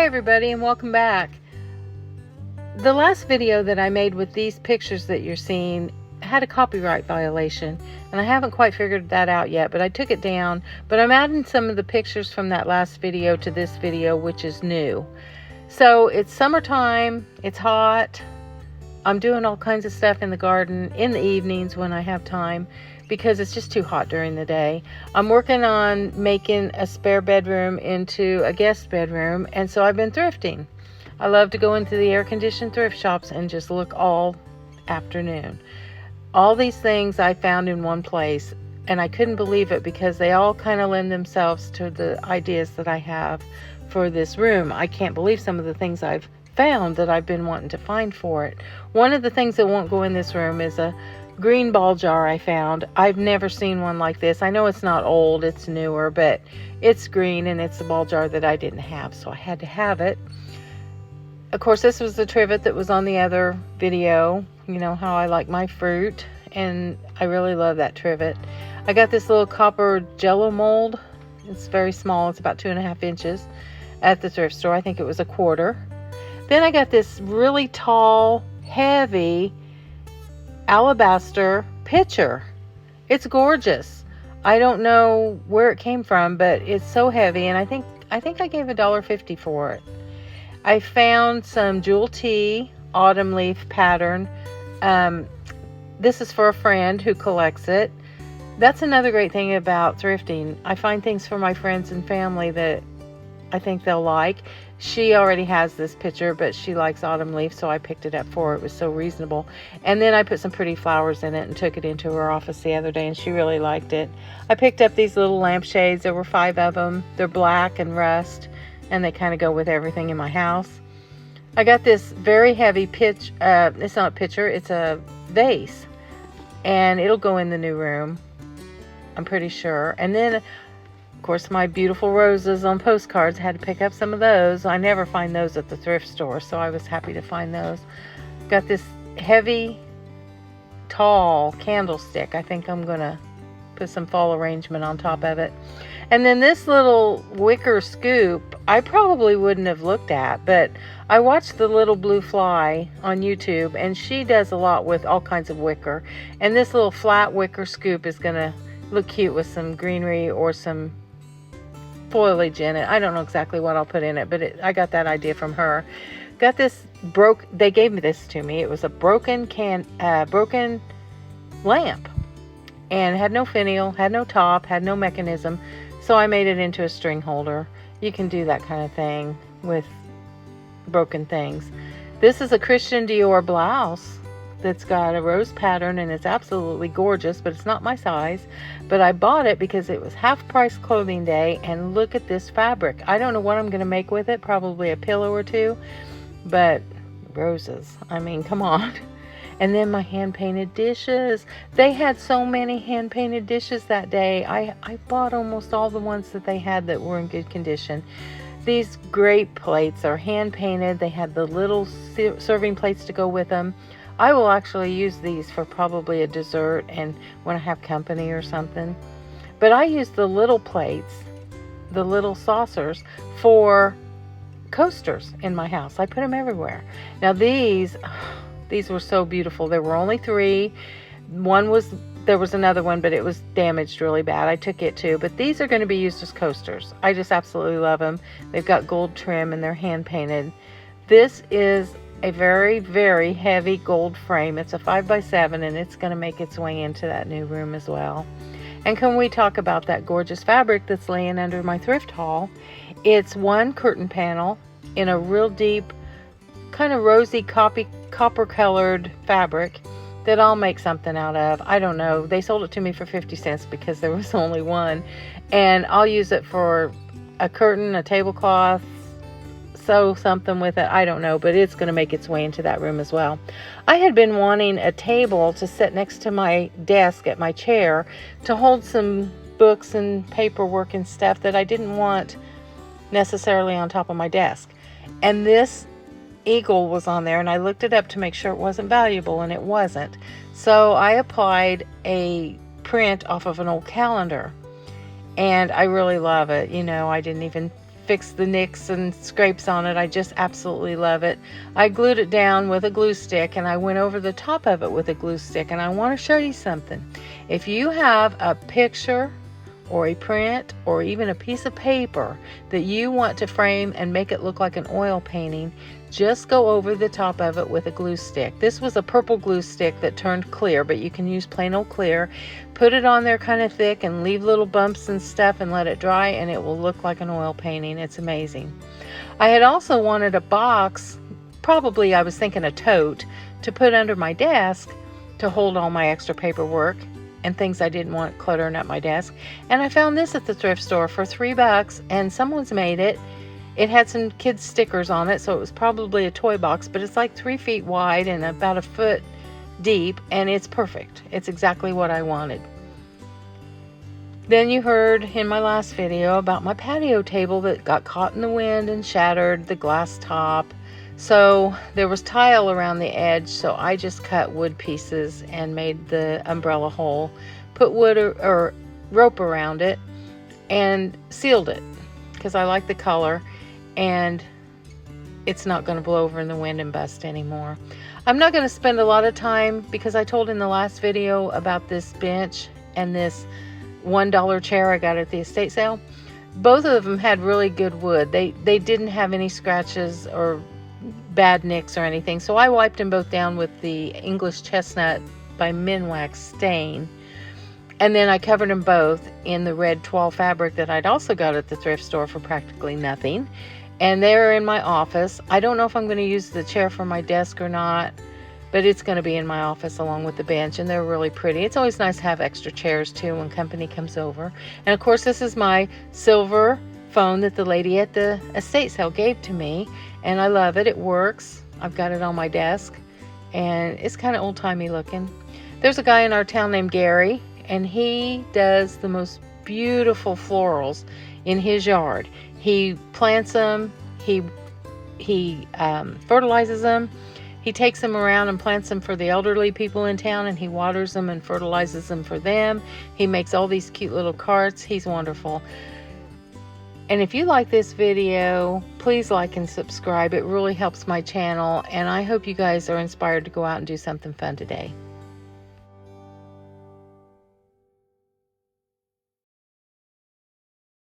everybody, and welcome back. The last video that I made with these pictures that you're seeing had a copyright violation, and I haven't quite figured that out yet, but I took it down. But I'm adding some of the pictures from that last video to this video, which is new. So it's summertime, it's hot, I'm doing all kinds of stuff in the garden in the evenings when I have time, because it's just too hot during the day. I'm working on making a spare bedroom into a guest bedroom, and so I've been thrifting. I love to go into the air-conditioned thrift shops and just look all afternoon. All these things I found in one place, and I couldn't believe it because they all kind of lend themselves to the ideas that I have for this room. I can't believe some of the things I've found that I've been wanting to find for it. One of the things that won't go in this room is a green ball jar I found. I've never seen one like this. I know it's not old, it's newer, but it's green and it's the ball jar that I didn't have, so I had to have it. Of course, this was the trivet that was on the other video. You know how I like my fruit, and I really love that trivet. I got this little copper jello mold. It's very small. It's about 2.5 inches at the thrift store. I think it was a quarter. Then I got this really tall, heavy alabaster pitcher. It's gorgeous. I don't know where it came from, but it's so heavy, and I think I gave $1.50 for it. I found some jewel tea autumn leaf pattern. This is for a friend who collects it. That's another great thing about thrifting. I find things for my friends and family that I think they'll like. She already has this picture, but she likes autumn leaf, so I picked it up for her. It was so reasonable. And then I put some pretty flowers in it and took it into her office the other day, and she really liked it. I picked up these little lampshades. There were 5 of them. They're black and rust, and they kind of go with everything in my house. I got this very heavy it's not a pitcher, it's a vase, and it'll go in the new room, I'm pretty sure. And then, of course, my beautiful roses on postcards, had to pick up some of those. I never find those at the thrift store, so I was happy to find those. Got this heavy, tall candlestick. I think I'm going to put some fall arrangement on top of it. And then this little wicker scoop, I probably wouldn't have looked at, but I watched the Little Blue Fly on YouTube, and she does a lot with all kinds of wicker. And this little flat wicker scoop is going to look cute with some greenery or some foliage in it. I don't know exactly what I'll put in it, but I got that idea from her. Got this they gave me this to me. It was a broken lamp, and had no finial, had no top, had no mechanism. So I made it into a string holder. You can do that kind of thing with broken things. This is a Christian Dior blouse that's got a rose pattern, and it's absolutely gorgeous, but it's not my size. But I bought it because it was half price clothing day, and look at this fabric. I don't know what I'm going to make with it, probably a pillow or two, but roses, I mean, come on. And then my hand-painted dishes. They had so many hand-painted dishes that day. I bought almost all the ones that they had that were in good condition. These grape plates are hand-painted. They had the little serving plates to go with them. I will actually use these for probably a dessert and when I have company or something. But I use the little plates, the little saucers, for coasters in my house. I put them everywhere. Now these were so beautiful. There were only 3. There was another one, but it was damaged really bad. I took it too. But these are going to be used as coasters. I just absolutely love them. They've got gold trim and they're hand painted. This is a very, very heavy gold frame. It's a 5x7, and it's going to make its way into that new room as well. And can we talk about that gorgeous fabric that's laying under my thrift haul? It's one curtain panel in a real deep, kind of rosy copper colored fabric that I'll make something out of. I don't know. They sold it to me for 50 cents because there was only one. And I'll use it for a curtain, a tablecloth, sew something with it. I don't know, but it's going to make its way into that room as well. I had been wanting a table to sit next to my desk at my chair to hold some books and paperwork and stuff that I didn't want necessarily on top of my desk. And this eagle was on there, and I looked it up to make sure it wasn't valuable, and it wasn't. So I applied a print off of an old calendar, and I really love it. You know, I didn't even fix the nicks and scrapes on it. I just absolutely love it. I glued it down with a glue stick, and I went over the top of it with a glue stick. And I want to show you something. If you have a picture or a print or even a piece of paper that you want to frame and make it look like an oil painting, just go over the top of it with a glue stick. This was a purple glue stick that turned clear, but you can use plain old clear. Put it on there kind of thick and leave little bumps and stuff and let it dry, and it will look like an oil painting. It's amazing. I had also wanted a box, probably I was thinking a tote, to put under my desk to hold all my extra paperwork and things I didn't want cluttering up my desk. And I found this at the thrift store for $3, and someone's made it. It had some kids stickers on it, so it was probably a toy box, but it's like 3 feet wide and about a foot deep, and it's perfect. It's exactly what I wanted. Then you heard in my last video about my patio table that got caught in the wind and shattered the glass top. So there was tile around the edge, so I just cut wood pieces and made the umbrella hole, put wood or rope around it, and sealed it because I like the color, and it's not going to blow over in the wind and bust anymore. I'm not going to spend a lot of time because I told in the last video about this bench and this $1 chair I got at the estate sale. Both of them had really good wood. They didn't have any scratches or bad nicks or anything, so I wiped them both down with the English Chestnut by Minwax stain, and then I covered them both in the red twill fabric that I'd also got at the thrift store for practically nothing, and they're in my office. I don't know if I'm going to use the chair for my desk or not, but it's going to be in my office along with the bench, and they're really pretty. It's always nice to have extra chairs too when company comes over. And of course, this is my silver phone that the lady at the estate sale gave to me, and I love it. It works. I've got it on my desk, and it's kind of old-timey looking. There's a guy in our town named Gary, and he does the most beautiful florals in his yard. He plants them, he fertilizes them, he takes them around and plants them for the elderly people in town, and he waters them and fertilizes them for them. He makes all these cute little carts. He's wonderful. And if you like this video, please like and subscribe. It really helps my channel, and I hope you guys are inspired to go out and do something fun today.